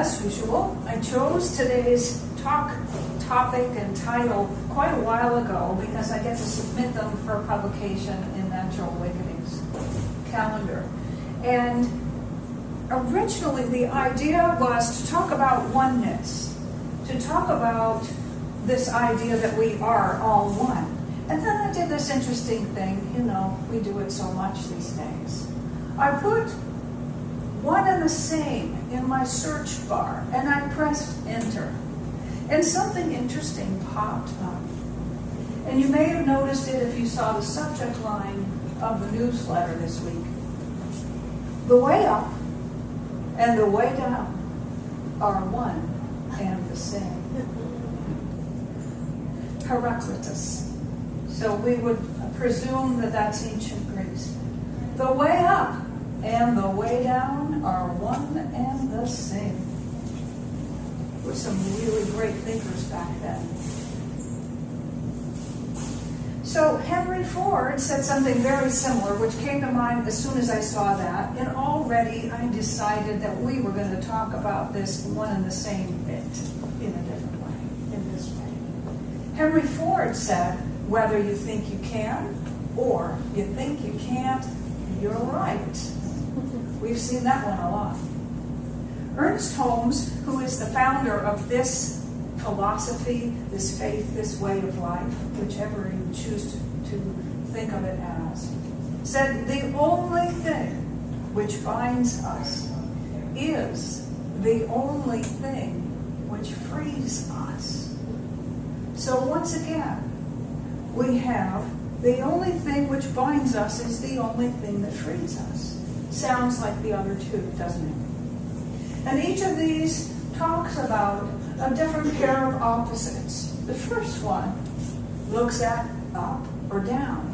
as usual, I chose today's topic and title quite a while ago because I get to submit them for publication in Natural Awakenings calendar. And originally the idea was to talk about oneness, to talk about this idea that we are all one. And then I did this interesting thing, we do it so much these days. I put one and the same in my search bar, and I pressed enter. And something interesting popped up. And you may have noticed it if you saw the subject line of the newsletter this week. The way up and the way down are one and the same. Heraclitus. So we would presume that that's ancient Greece. The way up and the way down are one and the same. There were some really great thinkers back then. So Henry Ford said something very similar, which came to mind as soon as I saw that, and already I decided that we were going to talk about this one and the same bit in a different way, in this way. Henry Ford said, whether you think you can or you think you can't, you're right. We've seen that one a lot. Ernest Holmes, who is the founder of this philosophy, this faith, this way of life, whichever you choose to think of it as, said the only thing which binds us is the only thing which frees us. So once again, we have the only thing which binds us is the only thing that frees us. Sounds like the other two, doesn't it? And each of these talks about a different pair of opposites. The first one looks at up or down.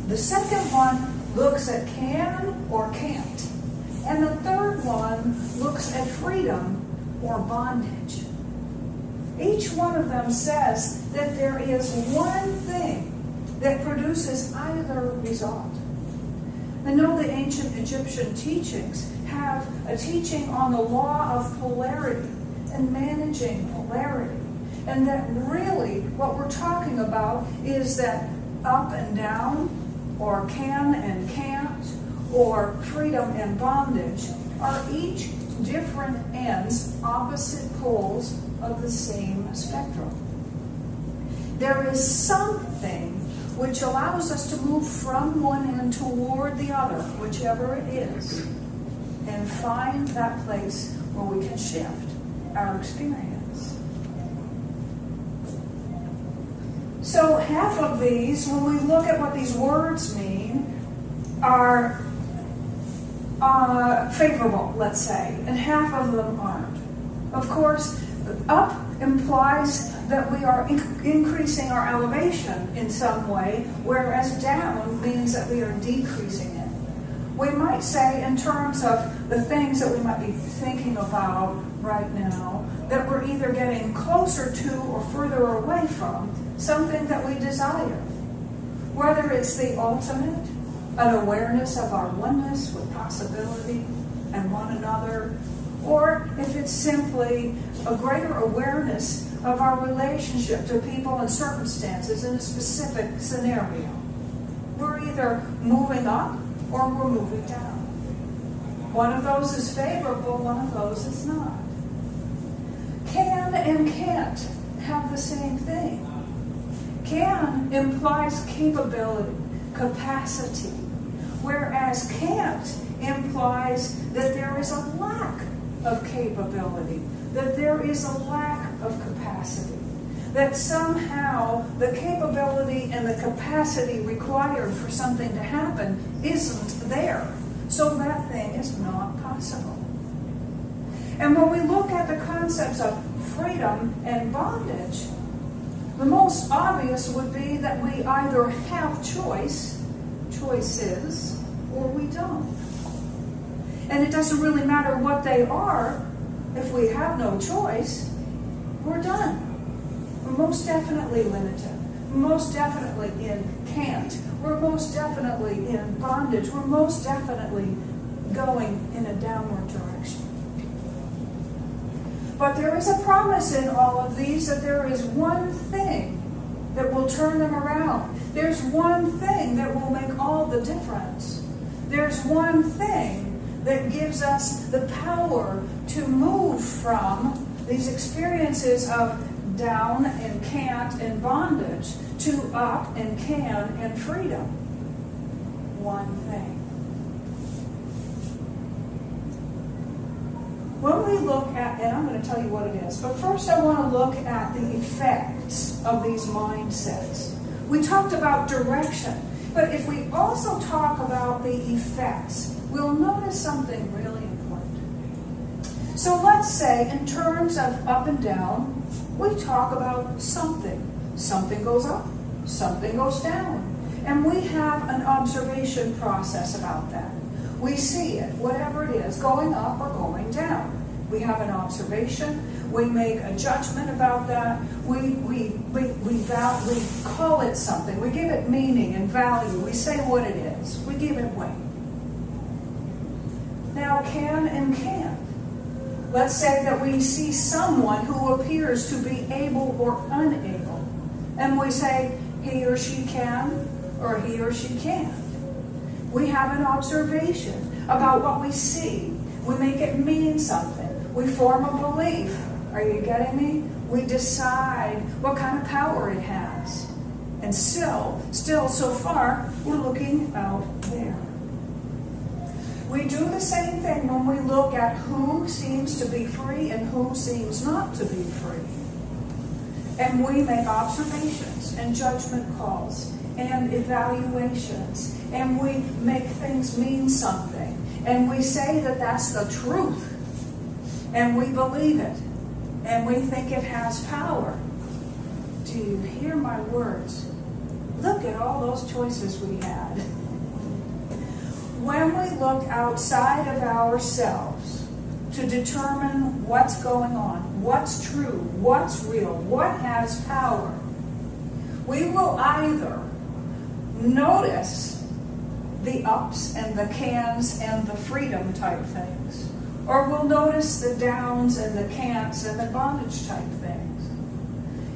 The second one looks at can or can't. And the third one looks at freedom or bondage. Each one of them says that there is one thing that produces either result. I know the ancient Egyptian teachings have a teaching on the law of polarity and managing polarity. And that really what we're talking about is that up and down, or can and can't, or freedom and bondage are each different ends, opposite poles of the same spectrum. There is something which allows us to move from one end toward the other, whichever it is, and find that place where we can shift our experience. So half of these, when we look at what these words mean, are favorable, let's say, and half of them aren't. Of course, up implies that we are increasing our elevation in some way, whereas down means that we are decreasing it. We might say, in terms of the things that we might be thinking about right now, that we're either getting closer to or further away from something that we desire. Whether it's the ultimate, an awareness of our oneness with possibility and one another, or if it's simply a greater awareness of our relationship to people and circumstances in a specific scenario. We're either moving up or we're moving down. One of those is favorable, one of those is not. Can and can't have the same thing. Can implies capability, capacity, whereas can't implies that there is a lack of capability, that there is a lack of capacity, that somehow the capability and the capacity required for something to happen isn't there. So that thing is not possible. And when we look at the concepts of freedom and bondage, the most obvious would be that we either have choices, or we don't. And it doesn't really matter what they are. If we have no choice, we're done. We're most definitely limited. We're most definitely in can't. We're most definitely in bondage. We're most definitely going in a downward direction. But there is a promise in all of these that there is one thing that will turn them around. There's one thing that will make all the difference. There's one thing that gives us the power to move from these experiences of down and can't and bondage to up and can and freedom. One thing. When we look at, and I'm going to tell you what it is, but first I want to look at the effects of these mindsets. We talked about direction, but if we also talk about the effects, we'll notice something really important. So let's say in terms of up and down, we talk about something. Something goes up, something goes down. And we have an observation process about that. We see it, whatever it is, going up or going down. We have an observation. We make a judgment about that. We call it something. We give it meaning and value. We say what it is. We give it weight. Now, can and can't. Let's say that we see someone who appears to be able or unable. And we say he or she can or he or she can't. We have an observation about what we see. We make it mean something. We form a belief. Are you getting me? We decide what kind of power it has. And still so far, we're looking out there. We do the same thing when we look at who seems to be free and who seems not to be free. And we make observations and judgment calls and evaluations. And we make things mean something. And we say that that's the truth. And we believe it. And we think it has power. Do you hear my words? Look at all those choices we had. When we look outside of ourselves to determine what's going on, what's true, what's real, what has power, we will either notice the ups and the cans and the freedom type things, or we'll notice the downs and the can'ts and the bondage type things.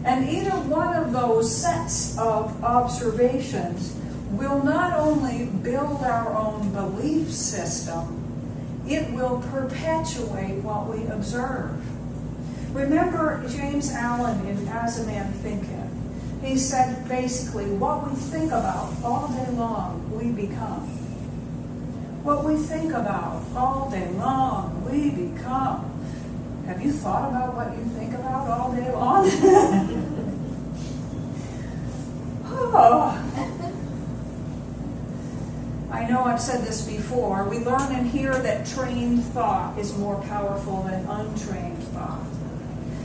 And either one of those sets of observations will not only build our own belief system, it will perpetuate what we observe. Remember James Allen in As a Man Thinketh. He said basically, what we think about all day long, we become. What we think about all day long, we become. Have you thought about what you think about all day long? Oh. I know I've said this before. We learn in here that trained thought is more powerful than untrained thought.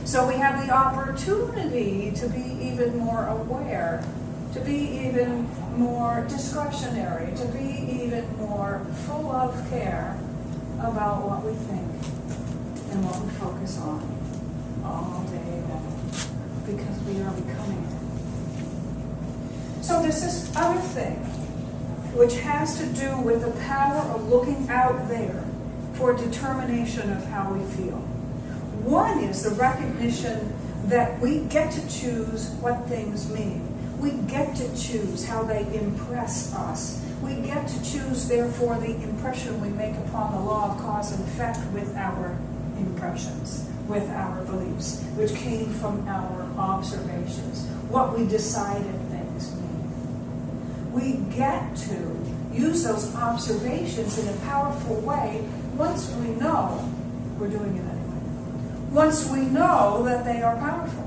So we have the opportunity to be even more aware, to be even more discretionary, to be even more full of care about what we think and what we focus on all day long, because we are becoming it. So there's this other thing, which has to do with the power of looking out there for determination of how we feel. One is the recognition that we get to choose what things mean. We get to choose how they impress us. We get to choose, therefore, the impression we make upon the law of cause and effect with our impressions, with our beliefs, which came from our observations, what we decided things mean. We get to use those observations in a powerful way once we know we're doing it anyway. Once we know that they are powerful.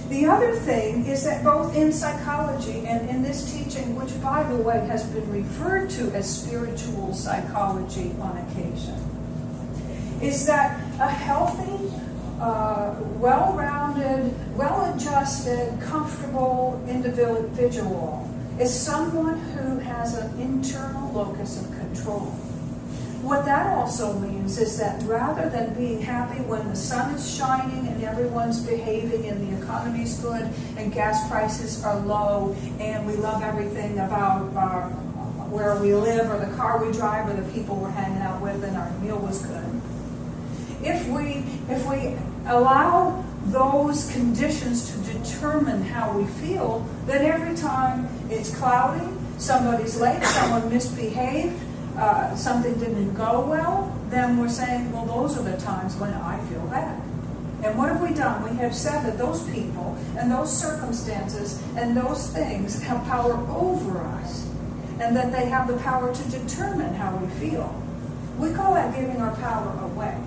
The other thing is that both in psychology and in this teaching, which by the way has been referred to as spiritual psychology on occasion, is that a healthy, well-rounded, well-adjusted, comfortable individual is someone who has an internal locus of control. What that also means is that rather than being happy when the sun is shining and everyone's behaving and the economy's good and gas prices are low and we love everything about where we live or the car we drive or the people we're hanging out with and our meal was good. If we if we allow those conditions to determine how we feel, then every time it's cloudy, somebody's late, someone misbehaved, something didn't go well, then we're saying, well, those are the times when I feel bad. And what have we done? We have said that those people and those circumstances and those things have power over us, and that they have the power to determine how we feel. We call that giving our power away.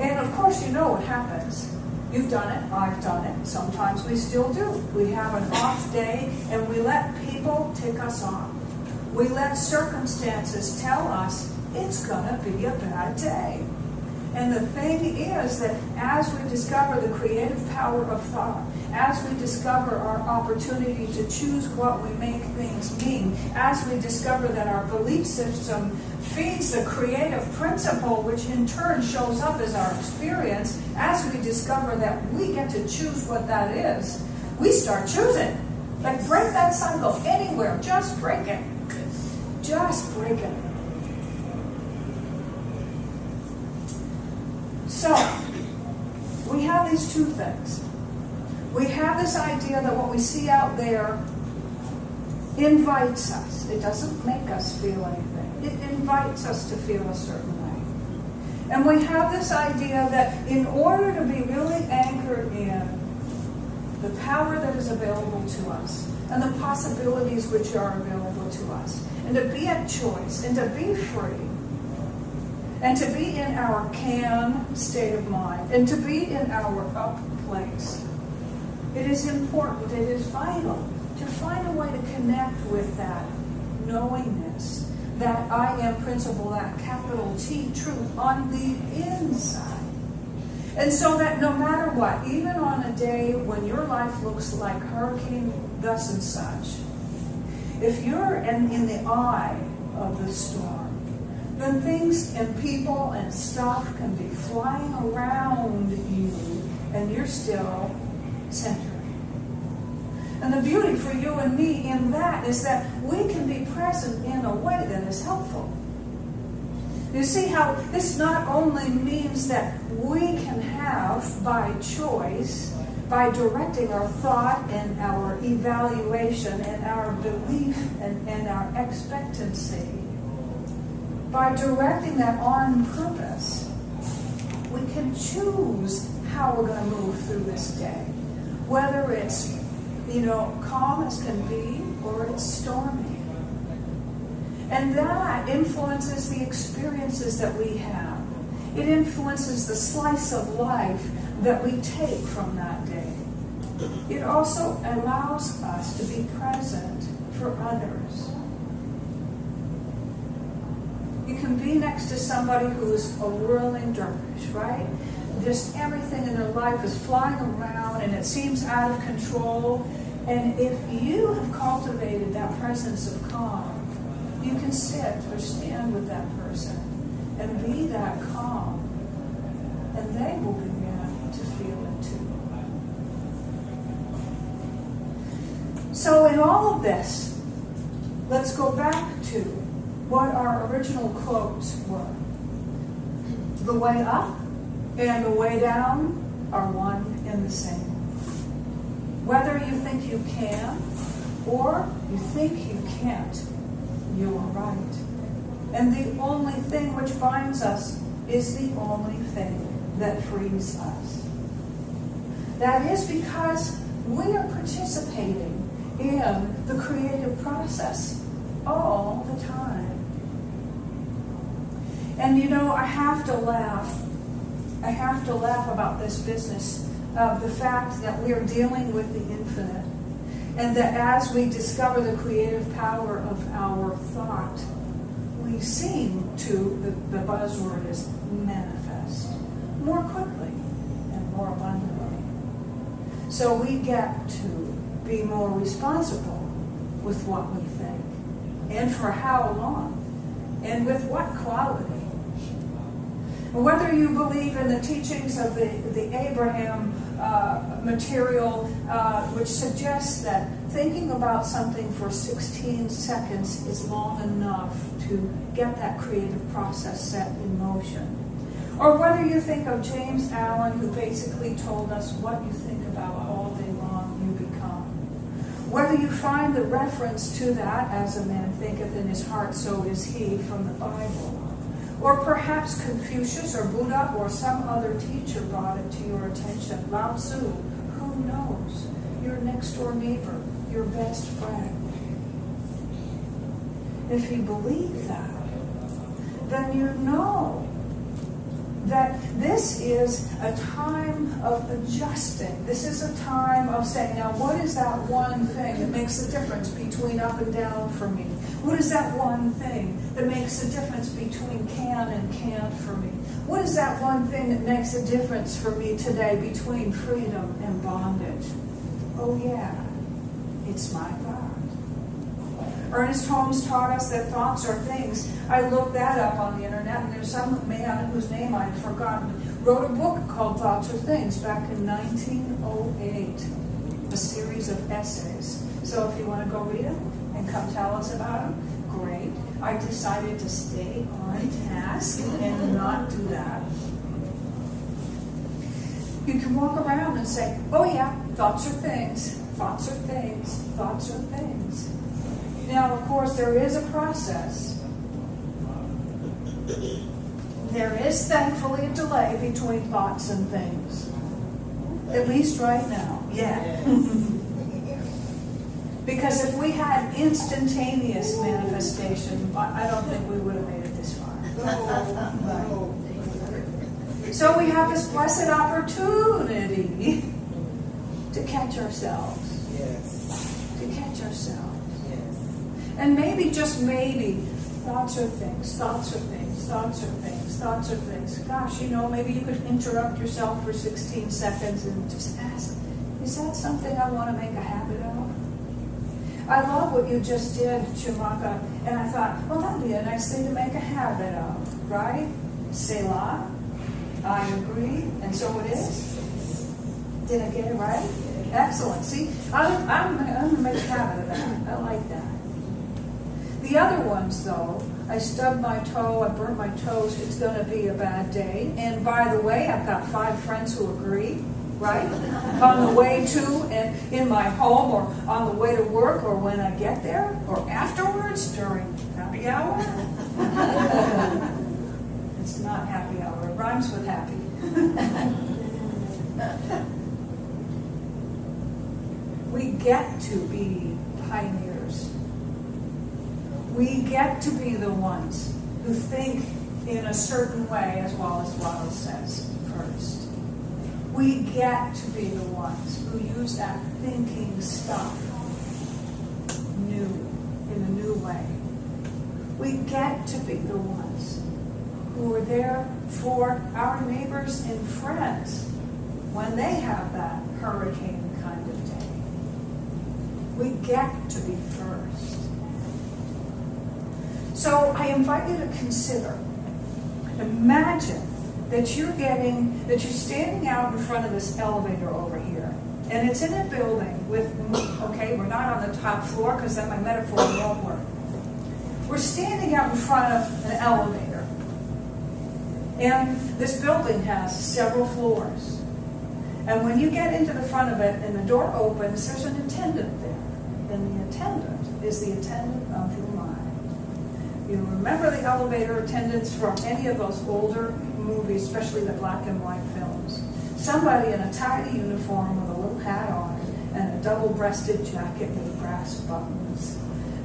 And of course, you know what happens. You've done it, I've done it, sometimes we still do. We have an off day and we let people tick us off. We let circumstances tell us it's going to be a bad day. And the thing is that as we discover the creative power of thought, as we discover our opportunity to choose what we make things mean, as we discover that our belief system feeds the creative principle, which in turn shows up as our experience, as we discover that we get to choose what that is, we start choosing. Like, break that cycle anywhere. Just break it. Just break it. So, we have these two things. We have this idea that what we see out there invites us. It doesn't make us feel anything. It invites us to feel a certain way. And we have this idea that in order to be really anchored in the power that is available to us and the possibilities which are available to us, and to be at choice, and to be free, and to be in our can state of mind, and to be in our up place, it is important, it is vital to find a way to connect with that knowingness, that I am principle, that capital T truth on the inside. And so that no matter what, even on a day when your life looks like hurricane thus and such, if you're in the eye of the storm, then things and people and stuff can be flying around you, and you're still centered. And the beauty for you and me in that is that we can be present in a way that is helpful. You see how this not only means that we can have, by choice, by directing our thought and our evaluation and our belief and our expectancy, by directing that on purpose, we can choose how we're going to move through this day. Whether it's, calm as can be, or it's stormy. And that influences the experiences that we have. It influences the slice of life that we take from that day. It also allows us to be present for others. You can be next to somebody who's a whirling dervish, right? Just everything in their life is flying around and it seems out of control. And if you have cultivated that presence of calm, you can sit or stand with that person and be that calm, and they will begin to feel it too. So in all of this, let's go back to what our original quotes were. The way up and the way down are one and the same. Whether you think you can or you think you can't, you are right. And the only thing which binds us is the only thing that frees us. That is because we are participating in the creative process all the time. And I have to laugh. I have to laugh about this business of the fact that we are dealing with the infinite. And that as we discover the creative power of our thought, we seem to, the buzzword is manifest, more quickly and more abundantly. So we get to be more responsible with what we think, and for how long, and with what quality. Whether you believe in the teachings of the Abraham material, which suggests that thinking about something for 16 seconds is long enough to get that creative process set in motion. Or whether you think of James Allen, who basically told us what you think about all day long, you become. Whether you find the reference to that, as a man thinketh in his heart, so is he, from the Bible. Or perhaps Confucius or Buddha or some other teacher brought it to your attention. Lao Tzu, who knows? Your next door neighbor, your best friend. If you believe that, then you know that this is a time of adjusting. This is a time of saying, now what is that one thing that makes the difference between up and down for me? What is that one thing that makes the difference between can and can't for me? What is that one thing that makes a difference for me today between freedom and bondage? Oh yeah, it's my God. Ernest Holmes taught us that thoughts are things. I looked that up on the internet, and there's some man whose name I'd forgotten, wrote a book called Thoughts Are Things back in 1908, a series of essays. So if you want to go read them and come tell us about them, great. I decided to stay on task and not do that. You can walk around and say, oh yeah, thoughts are things, thoughts are things, thoughts are things. Now, of course, there is a process. There is, thankfully, a delay between thoughts and things. At least right now. Yeah. Because if we had instantaneous manifestation, I don't think we would have made it this far. So we have this blessed opportunity to catch ourselves. Yes. To catch ourselves. Yes. And maybe, just maybe, thoughts are things, thoughts are things, thoughts are things, thoughts are things. Gosh, maybe you could interrupt yourself for 16 seconds and just ask, is that something I want to make a habit of? I love what you just did, Chimaka, and I thought, well, that'd be a nice thing to make a habit of, right? Selah, I agree, and so it is. Did I get it right? Excellent. See, I'm going to make a habit of that. I like that. The other ones, though, I stubbed my toe, I burnt my toes, it's going to be a bad day. And by the way, I've got 5 friends who agree, right? On the way to and in my home, or on the way to work, or when I get there, or afterwards during happy hour. It's not happy hour, it rhymes with happy. We get to be pioneers. We get to be the ones who think in a certain way, as Wallace says first. We get to be the ones who use that thinking stuff new, in a new way. We get to be the ones who are there for our neighbors and friends when they have that hurricane kind of day. We get to be first. So I invite you to consider, imagine that you're standing out in front of this elevator over here, and it's in a building with, okay, we're not on the top floor because then my metaphor won't work. We're standing out in front of an elevator, and this building has several floors. And when you get into the front of it and the door opens, there's an attendant there. And the attendant is the attendant of your mind. You remember the elevator attendants from any of those older movies, especially the black and white films. Somebody in a tidy uniform with a little hat on and a double-breasted jacket with brass buttons.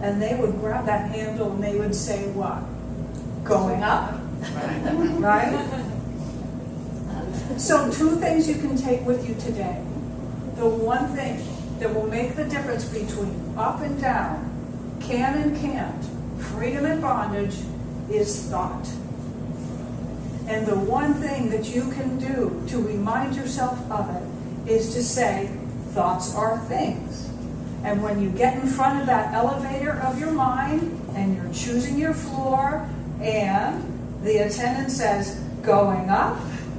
And they would grab that handle and they would say what? Going up. Right? So 2 things you can take with you today. The one thing that will make the difference between up and down, can and can't, freedom and bondage, is thought. And the one thing that you can do to remind yourself of it is to say, thoughts are things. And when you get in front of that elevator of your mind and you're choosing your floor and the attendant says, going up,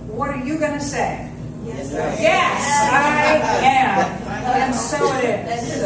what are you going to say? Yes, yes, I am. And so it is.